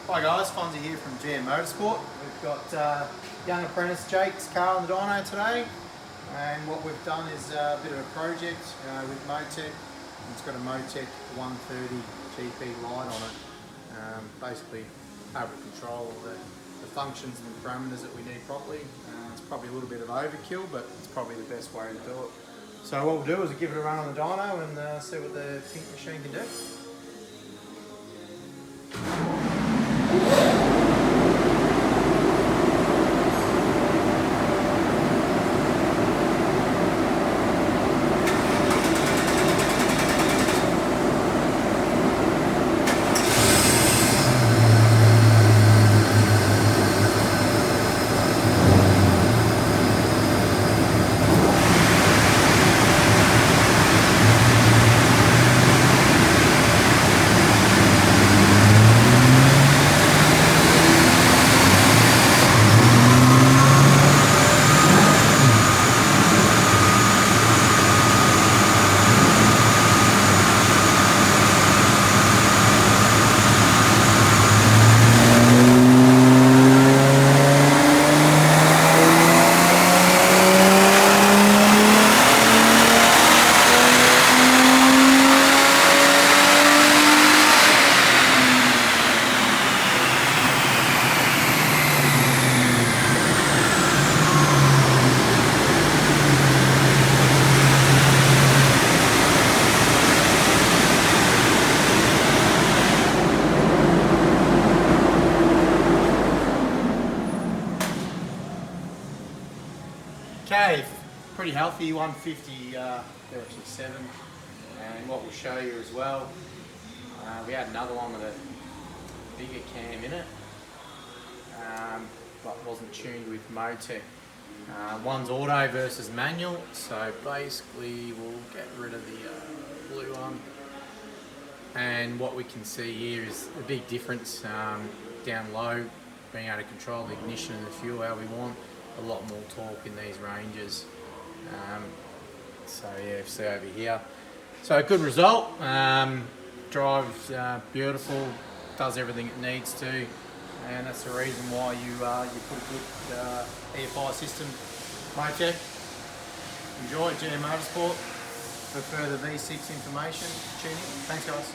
Hi guys, Fonzie here from GM Motorsport. We've got young apprentice Jake's car on the dyno today, and what we've done is a bit of a project with Motec. It's got a Motec 130 GP light on it. Basically able to control all the functions and the parameters that we need properly. It's probably a little bit of overkill, but it's probably the best way to do it. So what we'll do is we'll give it a run on the dyno and see what the pink machine can do. Okay, pretty healthy, 150, they're actually 7, and what we'll show you as well, we had another one with a bigger cam in it, but wasn't tuned with Motec. One's auto versus manual, so basically we'll get rid of the blue one, and what we can see here is a big difference down low, being able to control the ignition and the fuel how we want. A lot more torque in these ranges. So yeah, see over here. So a good result. Drives beautiful, does everything it needs to, and that's the reason why you put a good EFI system. Motec. Enjoy GM Motorsport. For further V6 information, tune in. Thanks guys.